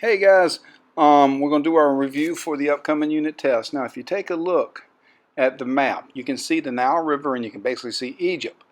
Hey guys, we're going to do our review for the upcoming unit test. Now if you take a look at the map, you can see the Nile River and you can basically see Egypt.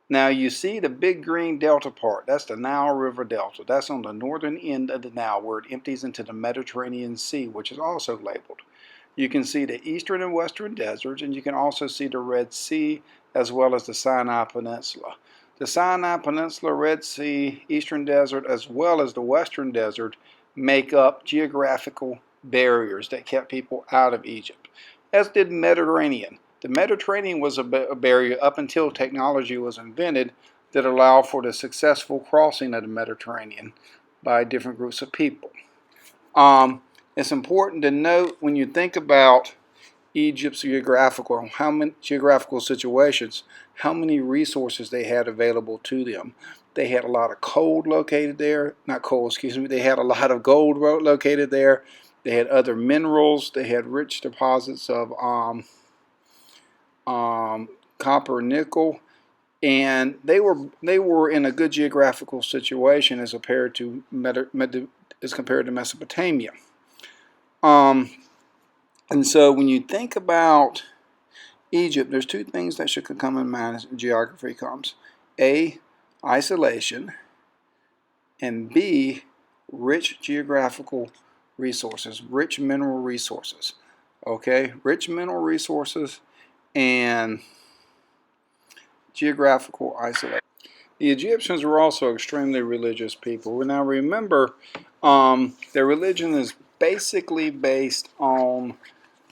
Now you see the big green delta part, that's the Nile River Delta. That's on the northern end of the Nile where it empties into the Mediterranean Sea, which is also labeled. You can see the eastern and western deserts, and you can also see the Red Sea as well as the Sinai Peninsula. The Sinai Peninsula, Red Sea, Eastern Desert, as well as the Western Desert make up geographical barriers that kept people out of Egypt, as did Mediterranean. The Mediterranean was a barrier up until technology was invented that allowed for the successful crossing of the Mediterranean by different groups of people. It's important to note when you think about Egypt's geographical situations, how many resources they had available to them. They had a lot of coal located there, not coal, excuse me, they had a lot of gold located there. They had other minerals. They had rich deposits of copper, nickel, and they were in a good geographical situation as compared to Mesopotamia. And so when you think about Egypt, there's two things that should come in mind as geography comes. A, isolation, and B, rich geographical resources, rich mineral resources. Okay, rich mineral resources and geographical isolation. The Egyptians were also extremely religious people. Now remember, their religion is basically based on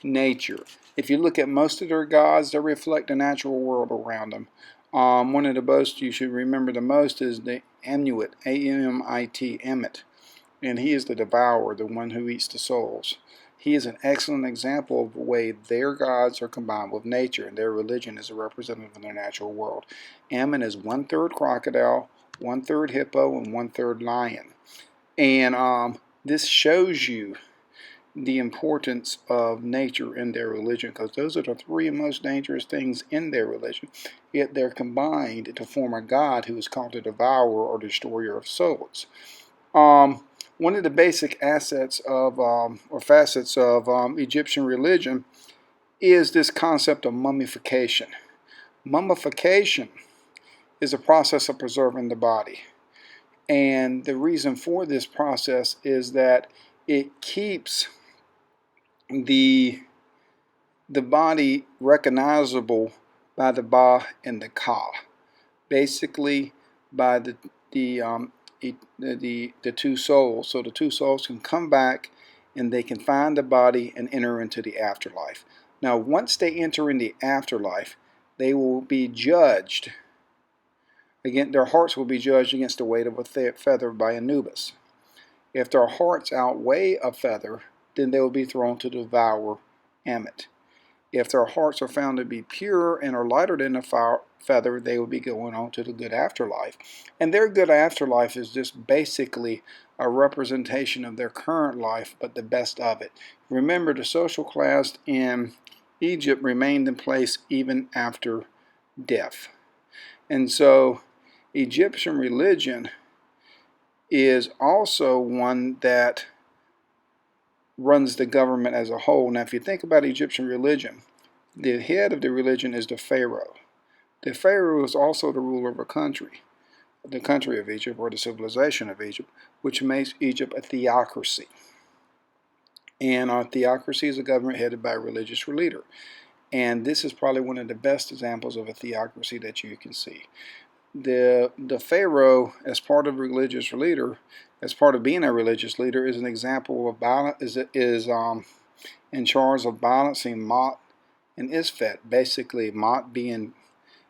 nature. If you look at most of their gods, they reflect the natural world around them. One of the most you should remember the most is the Amuit, A-M-I-T, Emmet, and he is the devourer, the one who eats the souls. He is an excellent example of the way their gods are combined with nature, and their religion is a representative of their natural world. Ammon is 1/3 crocodile, 1/3 hippo, and 1/3 lion. And this shows you the importance of nature in their religion, because those are the three most dangerous things in their religion, yet they're combined to form a god who is called the devourer or destroyer of souls. One of the basic assets of or facets of Egyptian religion is this concept of mummification. Mummification is a process of preserving the body, and the reason for this process is that it keeps the body recognizable by the Ba and the Ka, basically by the two souls. So the two souls can come back and they can find the body and enter into the afterlife. Now once they enter in the afterlife, they will be judged again, their hearts will be judged against the weight of a feather by Anubis. If their hearts outweigh a feather, then they will be thrown to devour Ammit. If their hearts are found to be pure and are lighter than a feather, they will be going on to the good afterlife. And their good afterlife is just basically a representation of their current life, but the best of it. Remember, the social class in Egypt remained in place even after death. And so Egyptian religion is also one that runs the government as a whole. Now if you think about Egyptian religion, the head of the religion is the pharaoh. The pharaoh is also the ruler of a country, the country of Egypt, or the civilization of Egypt, which makes Egypt a theocracy. And a theocracy is a government headed by a religious leader. And this is probably one of the best examples of a theocracy that you can see. The pharaoh, as part of a religious leader, as part of being a religious leader, is an example of balance. Is in charge of balancing Mot and Isfet. Basically, Mot being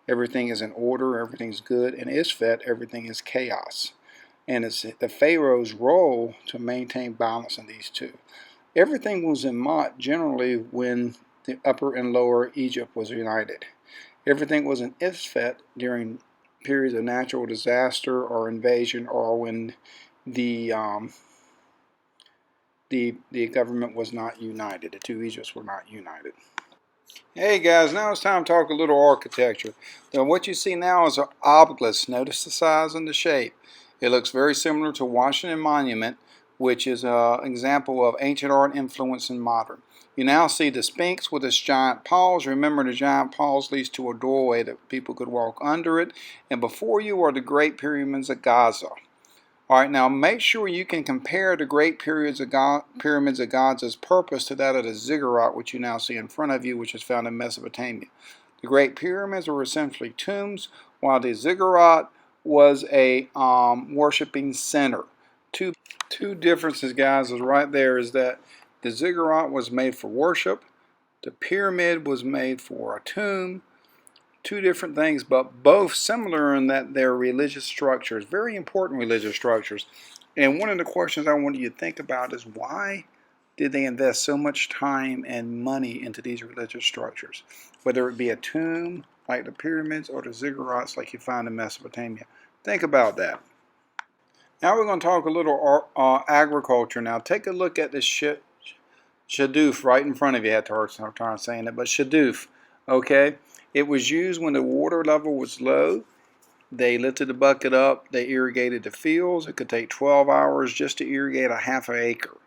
everything is in order, everything's good, and Isfet, everything is chaos. And it's the pharaoh's role to maintain balance in these two. Everything was in Mot generally when the upper and lower Egypt was united. Everything was in Isfet during periods of natural disaster or invasion, or when the government was not united. The two Egypts were not united. Hey guys, now it's time to talk a little architecture. Now what you see now is an obelisk. Notice the size and the shape. It looks very similar to Washington Monument, which is an example of ancient art influence in modern. You now see the Sphinx with its giant paws. Remember, the giant paws leads to a doorway that people could walk under it. And before you are the Great Pyramids of Giza. All right, now make sure you can compare the Great Pyramids of Giza's purpose to that of the ziggurat, which you now see in front of you, which is found in Mesopotamia. The Great Pyramids were essentially tombs, while the ziggurat was a worshiping center. Two differences, guys, is right there is that the ziggurat was made for worship, the pyramid was made for a tomb. Two different things, but both similar in that they're religious structures, very important religious structures. And one of the questions I want you to think about is, why did they invest so much time and money into these religious structures? Whether it be a tomb like the pyramids or the ziggurats like you find in Mesopotamia. Think about that. Now we're going to talk a little agriculture. Now take a look at this shadoof right in front of you. I had to hard time saying it, but shadoof. Okay, it was used when the water level was low. They lifted the bucket up. They irrigated the fields. It could take 12 hours just to irrigate a half an acre.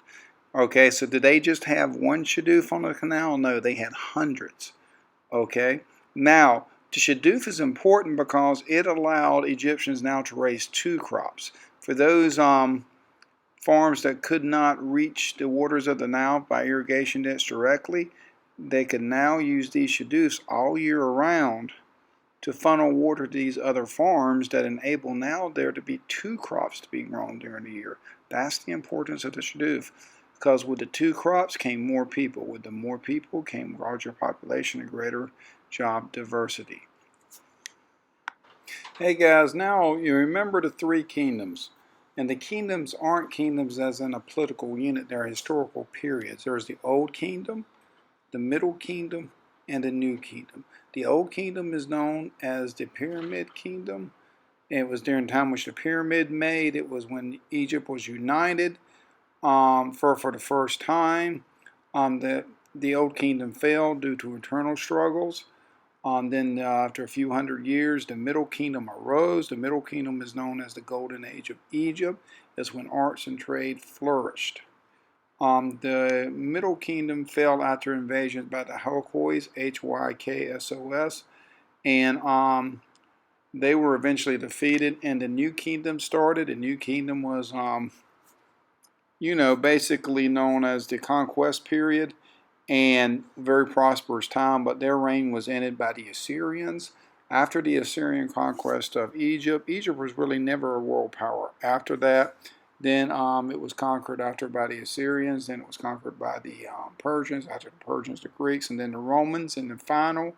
Okay, so did they just have one shadoof on the canal? No, they had hundreds. Okay, now the shadoof is important because it allowed Egyptians now to raise two crops. For those farms that could not reach the waters of the Nile by irrigation ditch directly, they could now use these shadoofs all year around to funnel water to these other farms that enable now there to be two crops to be grown during the year. That's the importance of the shadoof, because with the two crops came more people. With the more people came larger population and greater job diversity. Hey guys, now you remember the three kingdoms. And the kingdoms aren't kingdoms as in a political unit, they're historical periods. There's the Old Kingdom, the Middle Kingdom, and the New Kingdom. The Old Kingdom is known as the Pyramid Kingdom. It was during the time which the pyramid made. It was when Egypt was united for the first time. The Old Kingdom fell due to internal struggles. Then after a few hundred years, the Middle Kingdom arose. The Middle Kingdom is known as the Golden Age of Egypt. It's when arts and trade flourished. The Middle Kingdom fell after invasions by the Hyksos, Hyksos, and they were eventually defeated, and the New Kingdom started. The New Kingdom was, basically known as the conquest period, and very prosperous time, but their reign was ended by the Assyrians. After the Assyrian conquest of Egypt, Egypt was really never a world power. After that, then it was conquered after by the Assyrians, then it was conquered by the Persians, after the Persians, the Greeks, and then the Romans, and the final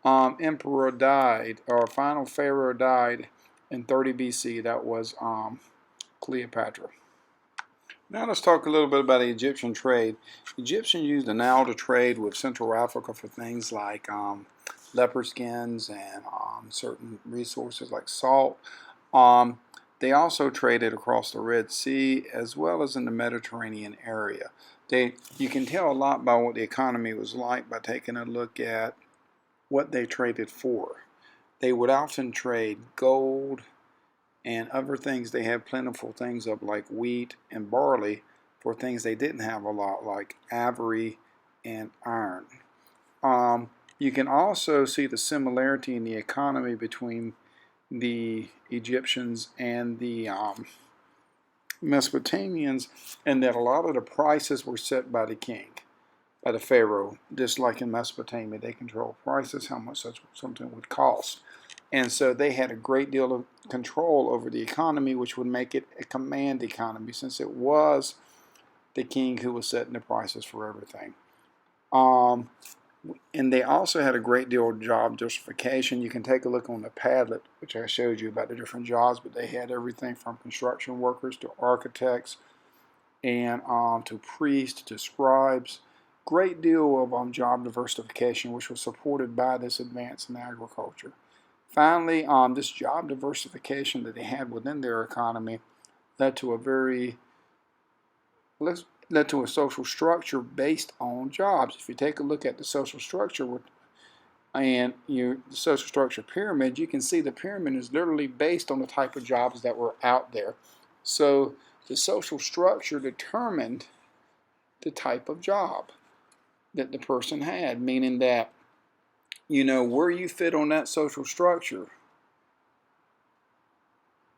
emperor died, or final pharaoh died in 30 BC. That was Cleopatra. Now let's talk a little bit about the Egyptian trade. Egyptians used the Nile to trade with Central Africa for things like leopard skins and certain resources like salt. They also traded across the Red Sea as well as in the Mediterranean area. You can tell a lot by what the economy was like by taking a look at what they traded for. They would often trade gold and other things they had plentiful things of, like wheat and barley, for things they didn't have a lot, like ivory and iron. You can also see the similarity in the economy between the Egyptians and the Mesopotamians, and that a lot of the prices were set by the king, by the pharaoh. Just like in Mesopotamia, they control prices, how much something would cost. And so they had a great deal of control over the economy, which would make it a command economy, since it was the king who was setting the prices for everything. And they also had a great deal of job diversification. You can take a look on the Padlet, which I showed you about the different jobs, but they had everything from construction workers to architects and to priests to scribes. Great deal of job diversification, which was supported by this advance in agriculture. Finally, this job diversification that they had within their economy led to a social structure based on jobs. If you take a look at the social structure and the social structure pyramid, you can see the pyramid is literally based on the type of jobs that were out there. So The social structure determined the type of job that the person had, meaning that, where you fit on that social structure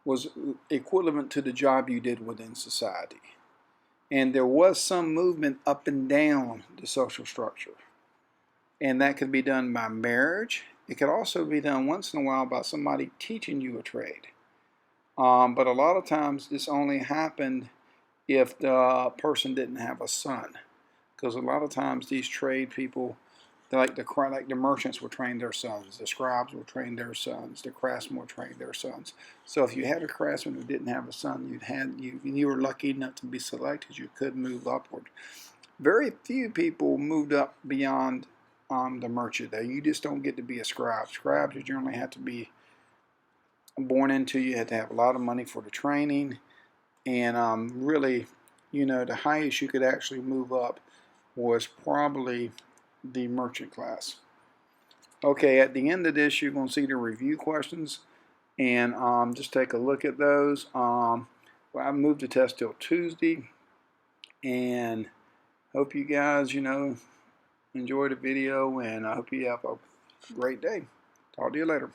was equivalent to the job you did within society. And there was some movement up and down the social structure. And that could be done by marriage. It could also be done once in a while by somebody teaching you a trade. But a lot of times this only happened if the person didn't have a son. Because a lot of times these trade people, like the merchants would train their sons, the scribes would train their sons, the craftsmen would train their sons. So if you had a craftsman who didn't have a son, you were lucky enough to be selected, you could move upward. Very few people moved up beyond the merchant. You just don't get to be a scribe. Scribes you generally have to be born into. You had to have a lot of money for the training, and really, the highest you could actually move up was probably the merchant class. Okay, at the end of this, you're going to see the review questions, and just take a look at those. Well, I moved the test till Tuesday, and hope you guys, enjoy the video, and I hope you have a great day. Talk to you later.